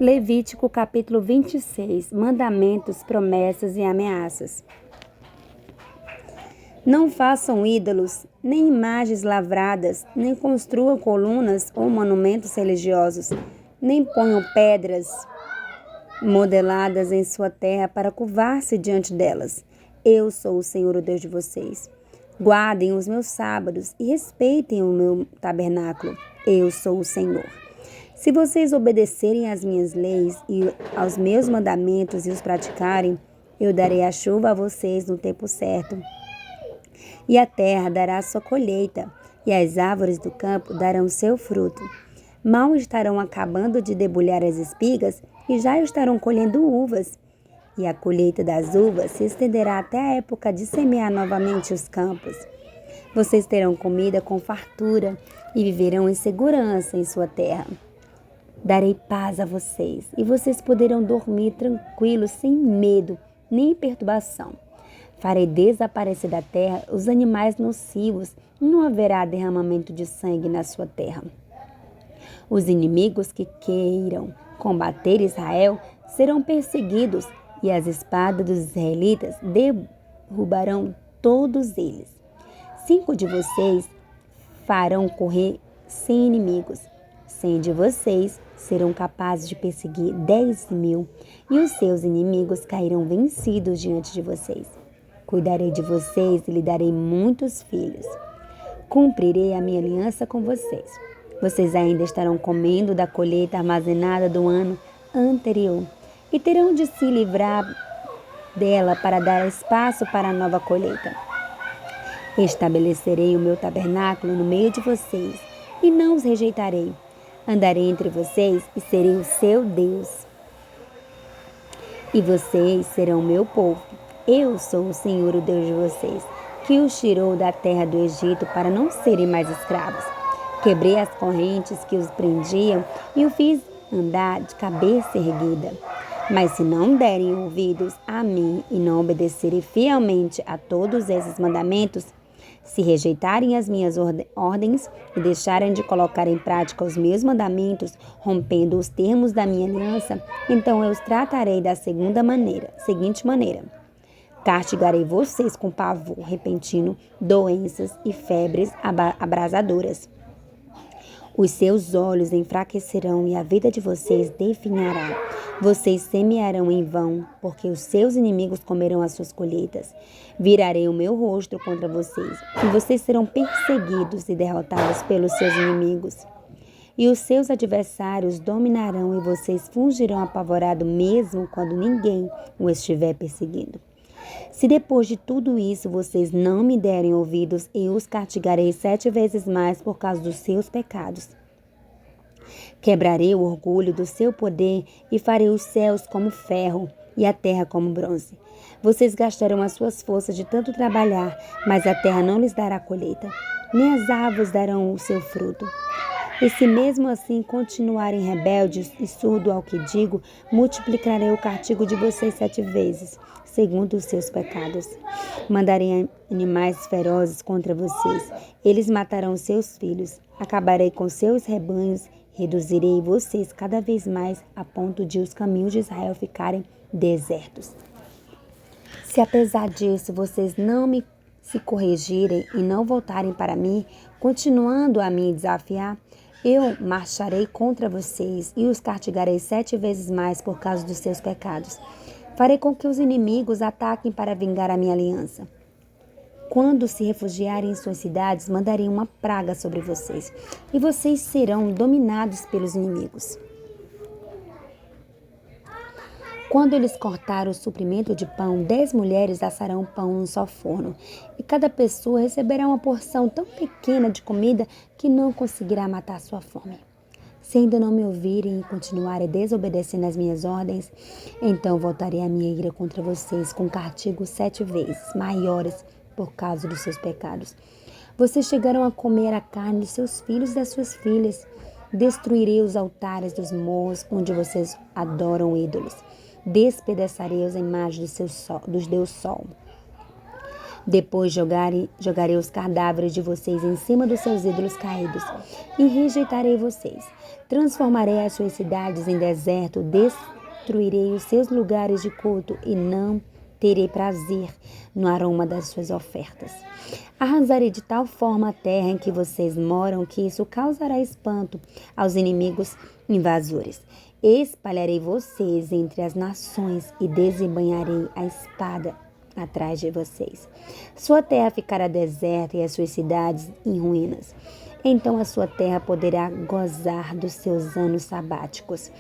Levítico capítulo 26. Mandamentos, promessas e ameaças. Não façam ídolos, nem imagens lavradas, nem construam colunas ou monumentos religiosos, nem ponham pedras modeladas em sua terra para curvar-se diante delas. Eu sou o Senhor, o Deus de vocês. Guardem os meus sábados e respeitem o meu tabernáculo. Eu sou o Senhor. Se vocês obedecerem às minhas leis e aos meus mandamentos e os praticarem, eu darei a chuva a vocês no tempo certo. E a terra dará sua colheita, e as árvores do campo darão seu fruto. Mal estarão acabando de debulhar as espigas e já estarão colhendo uvas. E a colheita das uvas se estenderá até a época de semear novamente os campos. Vocês terão comida com fartura e viverão em segurança em sua terra. Darei paz a vocês, e vocês poderão dormir tranquilos, sem medo nem perturbação. Farei desaparecer da terra os animais nocivos, e não haverá derramamento de sangue na sua terra. Os inimigos que queiram combater Israel serão perseguidos, e as espadas dos israelitas derrubarão todos eles. 5 de vocês farão correr 100 inimigos. 100 de vocês serão capazes de perseguir 10.000, e os seus inimigos cairão vencidos diante de vocês. Cuidarei de vocês e lhe darei muitos filhos. Cumprirei a minha aliança com vocês. Vocês ainda estarão comendo da colheita armazenada do ano anterior e terão de se livrar dela para dar espaço para a nova colheita. Estabelecerei o meu tabernáculo no meio de vocês e não os rejeitarei. Andarei entre vocês e serei o seu Deus. E vocês serão o meu povo. Eu sou o Senhor, o Deus de vocês, que os tirou da terra do Egito para não serem mais escravos. Quebrei as correntes que os prendiam e o fiz andar de cabeça erguida. Mas se não derem ouvidos a mim e não obedecerem fielmente a todos esses mandamentos, se rejeitarem as minhas ordens e deixarem de colocar em prática os meus mandamentos, rompendo os termos da minha aliança, então eu os tratarei da seguinte maneira. Castigarei vocês com pavor repentino, doenças e febres abrasadoras. Os seus olhos enfraquecerão e a vida de vocês definhará. Vocês semearão em vão, porque os seus inimigos comerão as suas colheitas. Virarei o meu rosto contra vocês, e vocês serão perseguidos e derrotados pelos seus inimigos. E os seus adversários dominarão, e vocês fugirão apavorados mesmo quando ninguém o estiver perseguindo. Se depois de tudo isso vocês não me derem ouvidos, eu os castigarei 7 vezes mais por causa dos seus pecados. Quebrarei o orgulho do seu poder e farei os céus como ferro e a terra como bronze. Vocês gastarão as suas forças de tanto trabalhar, mas a terra não lhes dará colheita, nem as árvores darão o seu fruto. E se mesmo assim continuarem rebeldes e surdos ao que digo, multiplicarei o castigo de vocês 7 vezes, segundo os seus pecados. Mandarei animais ferozes contra vocês. Eles matarão seus filhos. Acabarei com seus rebanhos. Reduzirei vocês cada vez mais a ponto de os caminhos de Israel ficarem desertos. Se apesar disso vocês não se corrigirem e não voltarem para mim, continuando a me desafiar, eu marcharei contra vocês e os castigarei 7 vezes mais por causa dos seus pecados. Farei com que os inimigos ataquem para vingar a minha aliança. Quando se refugiarem em suas cidades, mandarei uma praga sobre vocês, e vocês serão dominados pelos inimigos. Quando eles cortarem o suprimento de pão, 10 mulheres assarão pão num só forno, e cada pessoa receberá uma porção tão pequena de comida que não conseguirá matar sua fome. Se ainda não me ouvirem e continuarem desobedecendo às minhas ordens, então voltarei a minha ira contra vocês com castigos 7 vezes maiores por causa dos seus pecados. Vocês chegarão a comer a carne dos seus filhos e das suas filhas. Destruirei os altares dos morros onde vocês adoram ídolos. Despedaçarei as imagens dos deus Sol. Depois jogarei os cadáveres de vocês em cima dos seus ídolos caídos e rejeitarei vocês. Transformarei as suas cidades em deserto, destruirei os seus lugares de culto e não terei prazer no aroma das suas ofertas. Arrasarei de tal forma a terra em que vocês moram que isso causará espanto aos inimigos invasores. Espalharei vocês entre as nações e desembainharei a espada atrás de vocês. Sua terra ficará deserta e as suas cidades em ruínas. Então a sua terra poderá gozar dos seus anos sabáticos,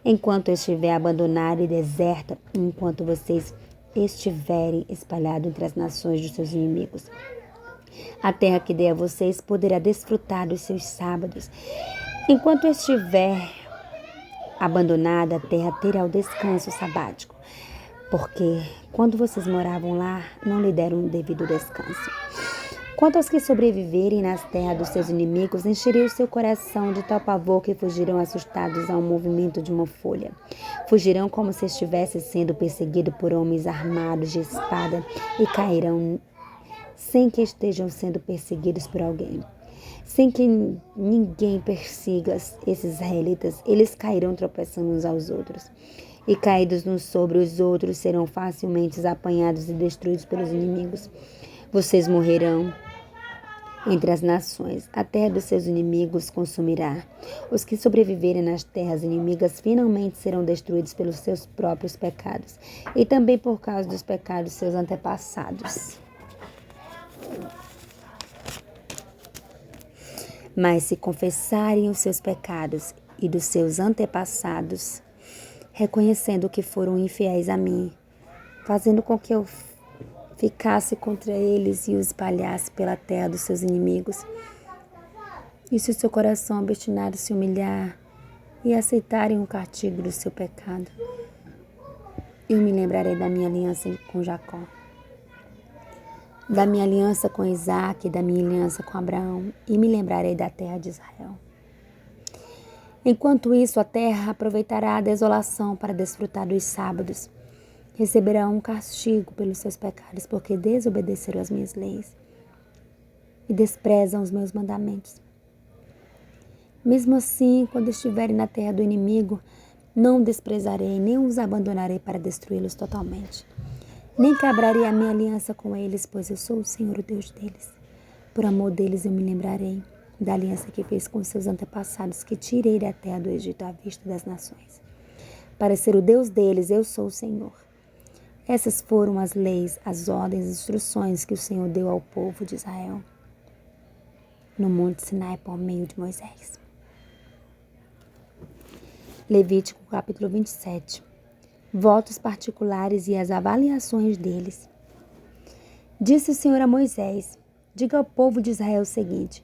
enquanto estiver abandonada e deserta, enquanto vocês estiverem espalhados entre as nações dos seus inimigos. A terra que dei a vocês poderá desfrutar dos seus sábados. Enquanto estiver abandonada, a terra terá o descanso sabático, porque quando vocês moravam lá, não lhe deram um devido descanso. Quanto aos que sobreviverem nas terras dos seus inimigos, encherei o seu coração de tal pavor que fugirão assustados ao movimento de uma folha. Fugirão como se estivessem sendo perseguidos por homens armados de espada e cairão sem que estejam sendo perseguidos por alguém. Sem que ninguém persiga esses israelitas, eles cairão tropeçando uns aos outros. E caídos uns sobre os outros, serão facilmente apanhados e destruídos pelos inimigos. Vocês morrerão entre as nações. A terra dos seus inimigos consumirá. Os que sobreviverem nas terras inimigas finalmente serão destruídos pelos seus próprios pecados e também por causa dos pecados de seus antepassados. Mas se confessarem os seus pecados e dos seus antepassados, reconhecendo que foram infiéis a mim, fazendo com que eu ficasse contra eles e os espalhasse pela terra dos seus inimigos, e se o seu coração obstinado se humilhar e aceitarem o castigo do seu pecado, eu me lembrarei da minha aliança com Jacó, da minha aliança com Isaac, da minha aliança com Abraão, e me lembrarei da terra de Israel. Enquanto isso, a terra aproveitará a desolação para desfrutar dos sábados. Receberá um castigo pelos seus pecados, porque desobedeceram as minhas leis e desprezam os meus mandamentos. Mesmo assim, quando estiverem na terra do inimigo, não desprezarei, nem os abandonarei para destruí-los totalmente. Nem quebrarei a minha aliança com eles, pois eu sou o Senhor, o Deus deles. Por amor deles eu me lembrarei da aliança que fez com seus antepassados, que tirei da terra do Egito à vista das nações. Para ser o Deus deles, eu sou o Senhor. Essas foram as leis, as ordens, as instruções que o Senhor deu ao povo de Israel no Monte Sinai por meio de Moisés. Levítico capítulo 27. Votos particulares e as avaliações deles. Disse o Senhor a Moisés: diga ao povo de Israel o seguinte: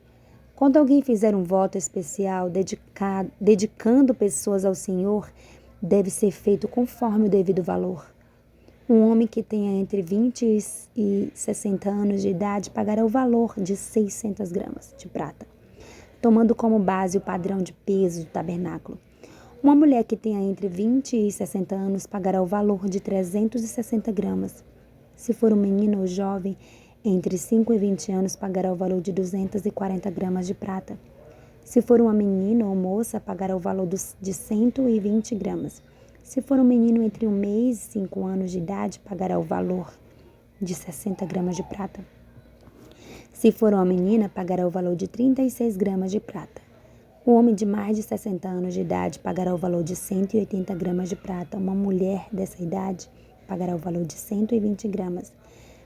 quando alguém fizer um voto especial dedicando pessoas ao Senhor, deve ser feito conforme o devido valor. Um homem que tenha entre 20 e 60 anos de idade pagará o valor de 600 gramas de prata, tomando como base o padrão de peso do tabernáculo. Uma mulher que tenha entre 20 e 60 anos pagará o valor de 360 gramas. Se for um menino ou jovem, entre 5 e 20 anos, pagará o valor de 240 gramas de prata. Se for uma menina ou moça, pagará o valor de 120 gramas. Se for um menino entre 1 mês e 5 anos de idade, pagará o valor de 60 gramas de prata. Se for uma menina, pagará o valor de 36 gramas de prata. O homem de mais de 60 anos de idade pagará o valor de 180 gramas de prata. Uma mulher dessa idade pagará o valor de 120 gramas.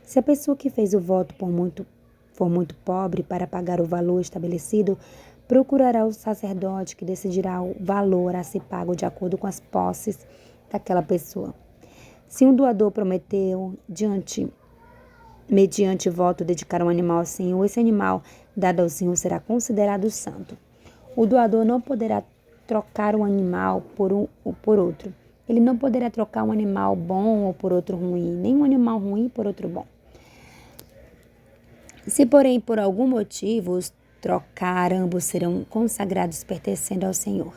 Se a pessoa que fez o voto for muito pobre para pagar o valor estabelecido, procurará o sacerdote que decidirá o valor a ser pago de acordo com as posses daquela pessoa. Se um doador prometeu, mediante voto, dedicar um animal ao Senhor, esse animal dado ao Senhor será considerado santo. O doador não poderá trocar um animal por outro. Ele não poderá trocar um animal bom ou por outro ruim, nem um animal ruim por outro bom. Se, porém, por algum motivo os trocar, ambos serão consagrados pertencendo ao Senhor.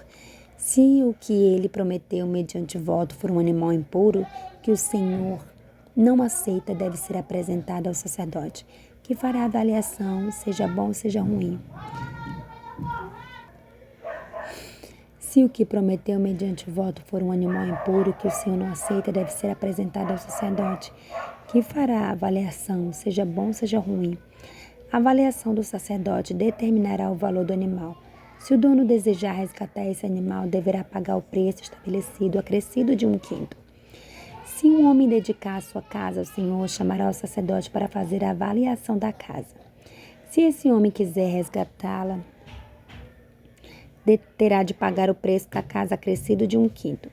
Se o que ele prometeu mediante voto for um animal impuro, que o Senhor não aceita deve ser apresentada ao sacerdote, que fará a avaliação, seja bom, seja ruim. Se o que prometeu mediante o voto for um animal impuro que o Senhor não aceita, deve ser apresentado ao sacerdote, que fará a avaliação, seja bom, seja ruim. A avaliação do sacerdote determinará o valor do animal. Se o dono desejar resgatar esse animal, deverá pagar o preço estabelecido, acrescido de 1/5. Se um homem dedicar sua casa ao Senhor, chamará o sacerdote para fazer a avaliação da casa. Se esse homem quiser resgatá-la, terá de pagar o preço da casa acrescido de 1/5.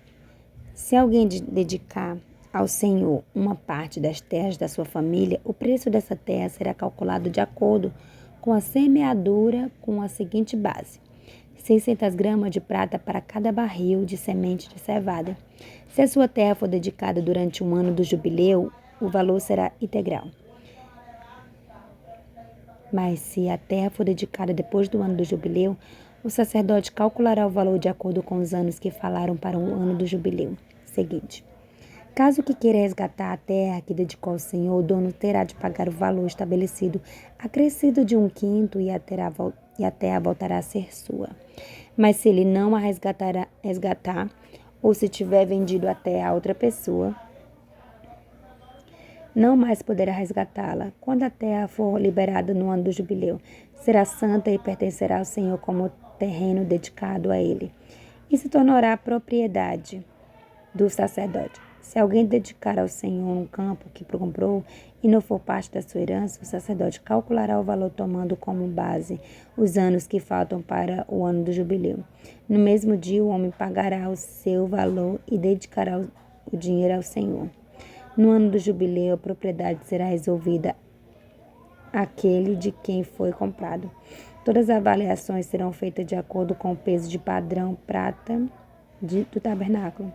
Se alguém dedicar ao Senhor uma parte das terras da sua família, o preço dessa terra será calculado de acordo com a semeadura com a seguinte base: 600 gramas de prata para cada barril de semente de cevada. Se a sua terra for dedicada durante um ano do jubileu, o valor será integral. Mas se a terra for dedicada depois do ano do jubileu, o sacerdote calculará o valor de acordo com os anos que falaram para o ano do jubileu seguinte. Caso que queira resgatar a terra que dedicou ao Senhor, o dono terá de pagar o valor estabelecido, acrescido de 1/5, e a terra voltará a ser sua. Mas se ele não a resgatar, ou se tiver vendido a terra a outra pessoa, não mais poderá resgatá-la. Quando a terra for liberada no ano do jubileu, será santa e pertencerá ao Senhor como terreno dedicado a ele, e se tornará propriedade do sacerdote. Se alguém dedicar ao Senhor um campo que comprou e não for parte da sua herança, o sacerdote calculará o valor tomando como base os anos que faltam para o ano do jubileu. No mesmo dia, o homem pagará o seu valor e dedicará o dinheiro ao Senhor. No ano do jubileu, a propriedade será resolvida àquele de quem foi comprado. Todas as avaliações serão feitas de acordo com o peso de padrão prata do tabernáculo.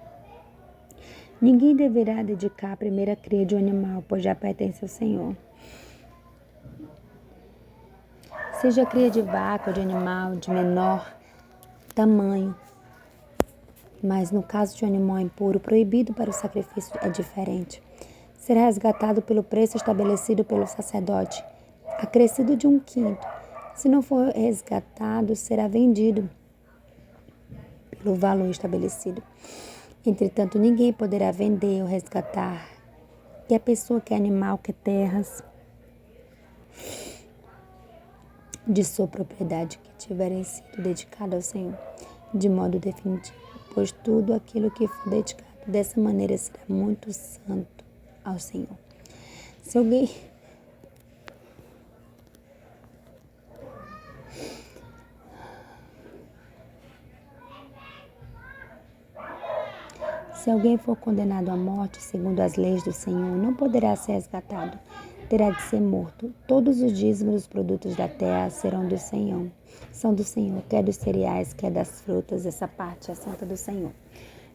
Ninguém deverá dedicar a primeira cria de um animal, pois já pertence ao Senhor. Seja cria de vaca ou de animal de menor tamanho, mas no caso de um animal impuro, proibido para o sacrifício é diferente. Será resgatado pelo preço estabelecido pelo sacerdote, acrescido de 1/5. Se não for resgatado, será vendido pelo valor estabelecido. Entretanto, ninguém poderá vender ou resgatar quer pessoa, quer animal, quer terras de sua propriedade que tiverem sido dedicado ao Senhor de modo definitivo, pois tudo aquilo que for dedicado dessa maneira será muito santo ao Senhor. Se alguém for condenado à morte, segundo as leis do Senhor, não poderá ser resgatado, terá de ser morto. Todos os dízimos dos produtos da terra são do Senhor, quer dos cereais, quer das frutas, essa parte é santa do Senhor.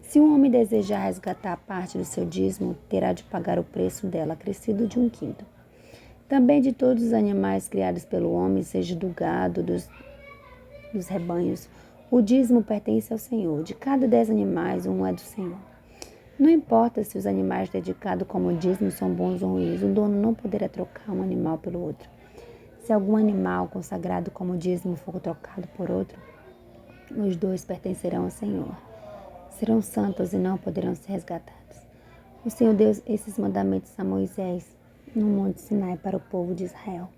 Se um homem desejar resgatar a parte do seu dízimo, terá de pagar o preço dela, acrescido de 1/5. Também de todos os animais criados pelo homem, seja do gado, dos rebanhos, o dízimo pertence ao Senhor. De cada 10 animais, um é do Senhor. Não importa se os animais dedicados como dízimo são bons ou ruins, o dono não poderá trocar um animal pelo outro. Se algum animal consagrado como dízimo for trocado por outro, os dois pertencerão ao Senhor. Serão santos e não poderão ser resgatados. O Senhor deu esses mandamentos a Moisés no Monte Sinai para o povo de Israel.